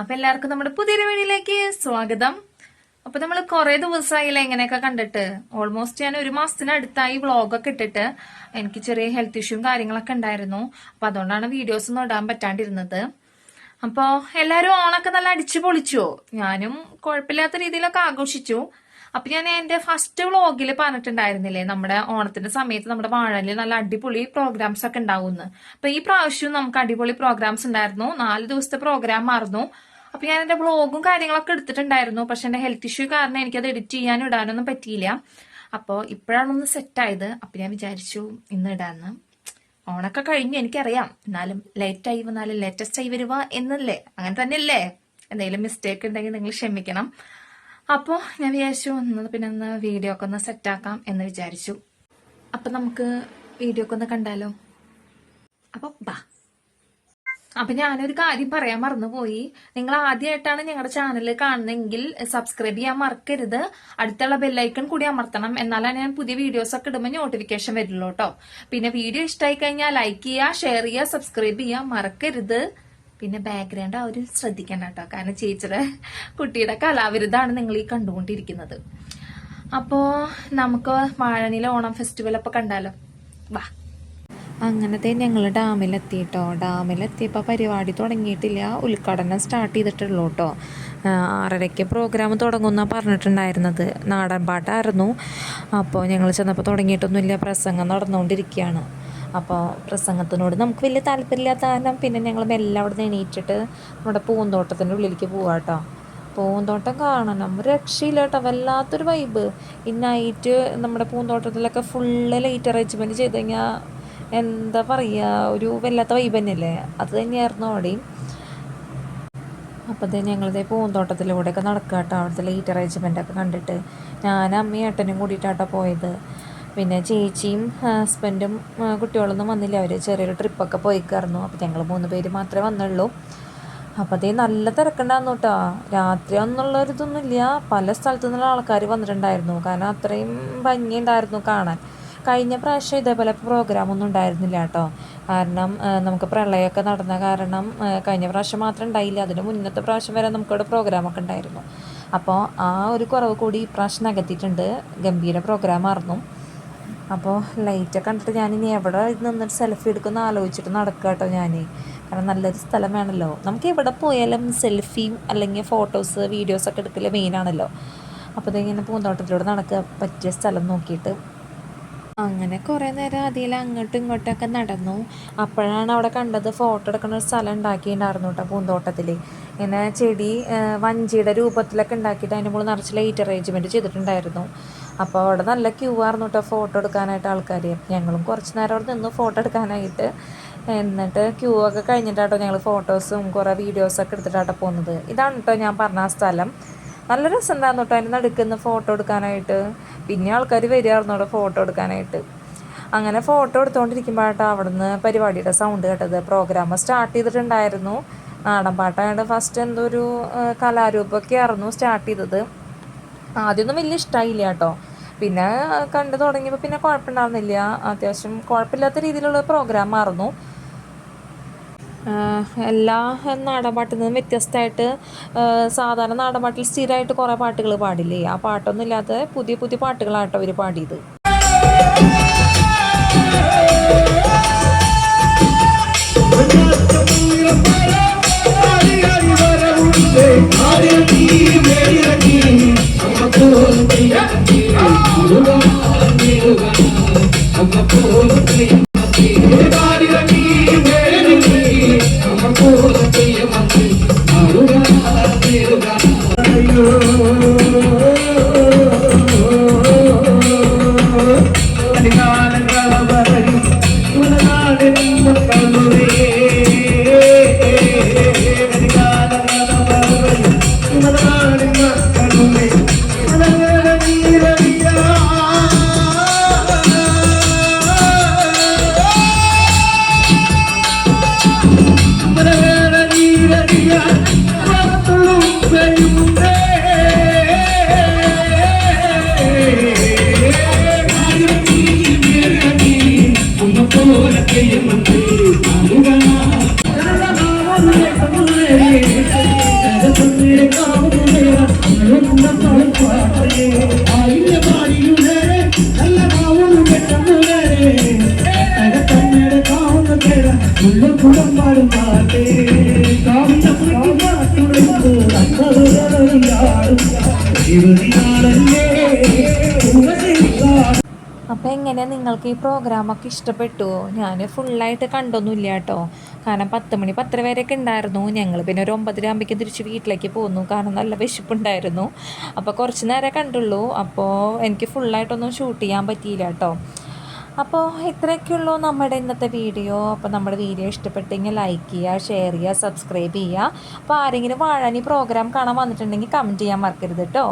അപ്പൊ എല്ലാവർക്കും നമ്മുടെ പുതിയൊരു വീഡിയോയിലേക്ക് സ്വാഗതം. അപ്പൊ നമ്മൾ കുറെ ദിവസമായില്ല എങ്ങനെയൊക്കെ കണ്ടിട്ട്. ഓൾമോസ്റ്റ് ഞാൻ 1 മാസത്തിനടുത്തായി വ്ളോഗൊക്കെ ഇട്ടിട്ട്. എനിക്ക് ചെറിയ ഹെൽത്ത് ഇഷ്യൂവും കാര്യങ്ങളൊക്കെ ഉണ്ടായിരുന്നു. അപ്പൊ അതുകൊണ്ടാണ് വീഡിയോസ് ഒന്നും ഇടാൻ പറ്റാണ്ടിരുന്നത്. അപ്പൊ എല്ലാരും ഓണൊക്കെ നല്ല അടിച്ചു പൊളിച്ചോ? ഞാനും കുഴപ്പമില്ലാത്ത രീതിയിലൊക്കെ ആഘോഷിച്ചു. അപ്പൊ ഞാൻ എന്റെ ഫസ്റ്റ് വ്ളോഗിൽ പറഞ്ഞിട്ടുണ്ടായിരുന്നില്ലേ, നമ്മുടെ ഓണത്തിന്റെ സമയത്ത് നമ്മുടെ വാഴയില് നല്ല അടിപൊളി പ്രോഗ്രാംസ് ഒക്കെ ഉണ്ടാവുമെന്ന്. അപ്പൊ ഈ പ്രാവശ്യവും നമുക്ക് അടിപൊളി പ്രോഗ്രാംസ് ഉണ്ടായിരുന്നു. 4 ദിവസത്തെ പ്രോഗ്രാം ആയിരുന്നു. അപ്പൊ ഞാൻ എന്റെ വ്ളോഗും കാര്യങ്ങളൊക്കെ എടുത്തിട്ടുണ്ടായിരുന്നു. പക്ഷെ എന്റെ ഹെൽത്ത് ഇഷ്യൂ കാരണം എനിക്കത് എഡിറ്റ് ചെയ്യാനും ഇടാനൊന്നും പറ്റിയില്ല. അപ്പോൾ ഇപ്പോഴാണൊന്ന് സെറ്റായത്. അപ്പൊ ഞാൻ വിചാരിച്ചു ഇന്ന് ഇടാന്ന്. ഓണൊക്കെ കഴിഞ്ഞു എനിക്കറിയാം, എന്നാലും ലേറ്റായി വന്നാലും ലേറ്റസ്റ്റ് ആയി വരുക എന്നല്ലേ, അങ്ങനെ തന്നെയല്ലേ. എന്തെങ്കിലും മിസ്റ്റേക്ക് ഉണ്ടെങ്കിൽ നിങ്ങൾ ക്ഷമിക്കണം. അപ്പോൾ ഞാൻ വിചാരിച്ചു ഒന്ന് വീഡിയോ ഒക്കെ ഒന്ന് സെറ്റാക്കാം എന്ന് വിചാരിച്ചു. അപ്പൊ നമുക്ക് വീഡിയോ ഒക്കെ ഒന്ന് കണ്ടാലോ. അപ്പൊ ബാ. അപ്പൊ ഞാനൊരു കാര്യം പറയാൻ മറന്നുപോയി. നിങ്ങൾ ആദ്യമായിട്ടാണ് ഞങ്ങളുടെ ചാനൽ കാണുന്നതെങ്കിൽ സബ്സ്ക്രൈബ് ചെയ്യാൻ മറക്കരുത്. അടുത്തുള്ള ബെല്ലൈക്കൺ കൂടി അമർത്തണം. എന്നാലാണ് ഞാൻ പുതിയ വീഡിയോസ് ഒക്കെ ഇടുമ്പോൾ നോട്ടിഫിക്കേഷൻ വരുള്ളൂ കേട്ടോ. പിന്നെ വീഡിയോ ഇഷ്ടമായി കഴിഞ്ഞാൽ ലൈക്ക് ചെയ്യുക, ഷെയർ ചെയ്യുക, സബ്സ്ക്രൈബ് ചെയ്യാൻ മറക്കരുത്. പിന്നെ ബാക്ക്ഗ്രൗണ്ട് ശ്രദ്ധിക്കണം കേട്ടോ, കാരണം ചേച്ചിയുടെ കുട്ടിയുടെ കലാവിരുദ്ധാണ് നിങ്ങൾ ഈ കണ്ടുകൊണ്ടിരിക്കുന്നത്. അപ്പോ നമുക്ക് വാഴനിലെ ഓണം ഫെസ്റ്റിവൽ അപ്പൊ കണ്ടാലോ, വാ. അങ്ങനത്തെ ഞങ്ങൾ ഡാമിലെത്തിയിട്ടോ. ഡാമിലെത്തിയപ്പോൾ പരിപാടി തുടങ്ങിയിട്ടില്ല, ഉദ്ഘാടനം സ്റ്റാർട്ട് ചെയ്തിട്ടുള്ളൂ കേട്ടോ. 6:30 പ്രോഗ്രാം തുടങ്ങുമെന്നാണ് പറഞ്ഞിട്ടുണ്ടായിരുന്നത്. നാടൻ പാട്ടായിരുന്നു. അപ്പോൾ ഞങ്ങൾ ചെന്നപ്പോൾ തുടങ്ങിയിട്ടൊന്നുമില്ല, പ്രസംഗം നടന്നുകൊണ്ടിരിക്കുകയാണ്. അപ്പോൾ പ്രസംഗത്തിനോട് നമുക്ക് വലിയ താല്പര്യമില്ലാത്ത കാരണം പിന്നെ ഞങ്ങൾ മെല്ലെ അവിടെ നിന്ന് എണീറ്റിട്ട് നമ്മുടെ പൂന്തോട്ടത്തിൻ്റെ ഉള്ളിലേക്ക് പോവാം കേട്ടോ. പൂന്തോട്ടം കാണണം, രക്ഷയില്ല കേട്ടോ, വല്ലാത്തൊരു വൈബ്. ഈ നൈറ്റ് നമ്മുടെ പൂന്തോട്ടത്തിലൊക്കെ ഫുള്ള് ലൈറ്റ് അറേഞ്ച്മെൻറ്റ് ചെയ്ത് കഴിഞ്ഞാൽ എന്താ പറയുക, ഒരു വല്ലാത്ത വൈബ് തന്നെയല്ലേ. അത് തന്നെയായിരുന്നു അവിടെയും. അപ്പോൾ ഞങ്ങളിതേ പൂന്തോട്ടത്തിലൂടെയൊക്കെ നടക്കുക കേട്ടോ. അവിടുത്തെ ലൈറ്റ് അറേഞ്ച്മെൻറ്റൊക്കെ കണ്ടിട്ട് ഞാൻ അമ്മയും ഏട്ടനും കൂടിയിട്ടാട്ടോ പോയത്. പിന്നെ ചേച്ചിയും ഹസ്ബൻഡും കുട്ടികളൊന്നും വന്നില്ല, അവർ ചെറിയൊരു ട്രിപ്പൊക്കെ പോയിക്കായിരുന്നു. അപ്പോൾ ഞങ്ങൾ 3 പേര് മാത്രമേ വന്നുള്ളൂ. അപ്പോൾ നല്ല തിരക്കുണ്ടായിരുന്നു കേട്ടോ. രാത്രി ഒന്നുള്ളൊരിതൊന്നുമില്ല, പല സ്ഥലത്തു നിന്നുള്ള ആൾക്കാർ വന്നിട്ടുണ്ടായിരുന്നു. കാരണം അത്രയും ഭംഗിയുണ്ടായിരുന്നു കാണാൻ. കഴിഞ്ഞ പ്രാവശ്യം ഇതേപോലെ പ്രോഗ്രാമൊന്നും ഉണ്ടായിരുന്നില്ല കേട്ടോ. കാരണം നമുക്ക് പ്രളയമൊക്കെ നടന്ന കാരണം കഴിഞ്ഞ പ്രാവശ്യം മാത്രം ഉണ്ടായില്ല, അതിന് മുന്നത്തെ പ്രാവശ്യം വരെ നമുക്കിവിടെ പ്രോഗ്രാമൊക്കെ ഉണ്ടായിരുന്നു. അപ്പോൾ ആ ഒരു കുറവ് കൂടി ഈ പ്രാവശ്യം നികത്തിയിട്ടുണ്ട്. ഗംഭീര പ്രോഗ്രാമായിരുന്നു. അപ്പോൾ ലൈറ്റൊക്കെ കണ്ടിട്ട് ഞാനിനി എവിടെ നിന്നിട്ട് സെൽഫി എടുക്കുന്ന ആലോചിച്ചിട്ട് നടക്കുക കേട്ടോ ഞാൻ. കാരണം നല്ലൊരു സ്ഥലം വേണമല്ലോ. നമുക്ക് എവിടെ പോയാലും സെൽഫിയും അല്ലെങ്കിൽ ഫോട്ടോസ് വീഡിയോസൊക്കെ എടുക്കൽ മെയിനാണല്ലോ. അപ്പോൾ ഇതിങ്ങനെ പൂന്തോട്ടത്തിലൂടെ നടക്കുക, പറ്റിയ സ്ഥലം നോക്കിയിട്ട് അങ്ങനെ കുറേ നേരം അതിൽ അങ്ങോട്ടും ഇങ്ങോട്ടൊക്കെ നടന്നു. അപ്പോഴാണ് അവിടെ കണ്ടത് ഫോട്ടോ എടുക്കുന്ന ഒരു സ്ഥലം ഉണ്ടാക്കിയിട്ടുണ്ടായിരുന്നു കേട്ടോ പൂന്തോട്ടത്തിൽ. ഇങ്ങനെ ചെടി വഞ്ചിയുടെ രൂപത്തിലൊക്കെ ഉണ്ടാക്കിയിട്ട് അതിൻ്റെ മുകളിൽ നിറച്ച് ലൈറ്റ് അറേഞ്ച്മെൻറ്റ് ചെയ്തിട്ടുണ്ടായിരുന്നു. അപ്പോൾ അവിടെ നല്ല ക്യൂ ആയിരുന്നു കേട്ടോ ഫോട്ടോ എടുക്കാനായിട്ട് ആൾക്കാർ. ഞങ്ങളും കുറച്ച് നേരം അവിടെ നിന്ന് ഫോട്ടോ എടുക്കാനായിട്ട്. എന്നിട്ട് ക്യൂ ഒക്കെ കഴിഞ്ഞിട്ടാട്ടോ ഞങ്ങൾ ഫോട്ടോസും കുറേ വീഡിയോസൊക്കെ എടുത്തിട്ടാട്ടോ പോകുന്നത്. ഇതാണ് കേട്ടോ ഞാൻ പറഞ്ഞ ആ സ്ഥലം. നല്ല രസമുണ്ടായിരുന്നു കേട്ടോ അതിന് നടുക്കുന്ന ഫോട്ടോ എടുക്കാനായിട്ട്. പിന്നെ ആൾക്കാർ വരികയായിരുന്നു അവിടെ ഫോട്ടോ എടുക്കാനായിട്ട്. അങ്ങനെ ഫോട്ടോ എടുത്തുകൊണ്ടിരിക്കുമ്പോഴാട്ടോ അവിടുന്ന് പരിപാടിയുടെ സൗണ്ട് കേട്ടത്. പ്രോഗ്രാം സ്റ്റാർട്ട് ചെയ്തിട്ടുണ്ടായിരുന്നു. നാടൻ പാട്ടായതുകൊണ്ട് ഫസ്റ്റ് എന്തോ ഒരു കലാരൂപമൊക്കെ ആയിരുന്നു സ്റ്റാർട്ട് ചെയ്തത്. ആദ്യമൊന്നും വലിയ ഇഷ്ടമായില്ല കേട്ടോ. പിന്നെ കണ്ടു തുടങ്ങിയപ്പോൾ പിന്നെ കുഴപ്പമുണ്ടായിരുന്നില്ല, അത്യാവശ്യം കുഴപ്പമില്ലാത്ത രീതിയിലുള്ള പ്രോഗ്രാം ആയിരുന്നു. എല്ലാ നാടൻപാട്ടിൽ നിന്നും വ്യത്യസ്തമായിട്ട് സാധാരണ നാടൻപാട്ടിൽ സ്ഥിരമായിട്ട് കുറേ പാട്ടുകൾ പാടില്ലേ, ആ പാട്ടൊന്നും ഇല്ലാതെ പുതിയ പുതിയ പാട്ടുകളാട്ടോ അവർ പാടിയത്. അപ്പോൾ എങ്ങനെ നിങ്ങൾക്ക് ഈ പ്രോഗ്രാമൊക്കെ ഇഷ്ടപ്പെട്ടു? ഞാൻ ഫുള്ളായിട്ട് കണ്ടൊന്നുമില്ല കേട്ടോ, കാരണം 10 മണി 10 വരെയൊക്കെ ഉണ്ടായിരുന്നു. ഞങ്ങൾ പിന്നെ ഒരു 9 ആകുമ്പോഴേക്കും തിരിച്ച് വീട്ടിലേക്ക് പോന്നു, കാരണം നല്ല വിശപ്പുണ്ടായിരുന്നു. അപ്പോൾ കുറച്ച് നേരം കണ്ടുള്ളൂ. അപ്പോൾ എനിക്ക് ഫുള്ളായിട്ടൊന്നും ഷൂട്ട് ചെയ്യാൻ പറ്റിയില്ല കേട്ടോ. അപ്പോൾ ഇത്രയൊക്കെയുള്ളൂ നമ്മുടെ ഇന്നത്തെ വീഡിയോ. അപ്പോൾ നമ്മുടെ വീഡിയോ ഇഷ്ടപ്പെട്ടെങ്കിൽ ലൈക്ക് ചെയ്യുക, ഷെയർ ചെയ്യുക, സബ്സ്ക്രൈബ് ചെയ്യുക. അപ്പോൾ ആരെങ്കിലും വാഴാനി പ്രോഗ്രാം കാണാൻ വന്നിട്ടുണ്ടെങ്കിൽ കമൻറ്റ് ചെയ്യാൻ മറക്കരുത് കേട്ടോ.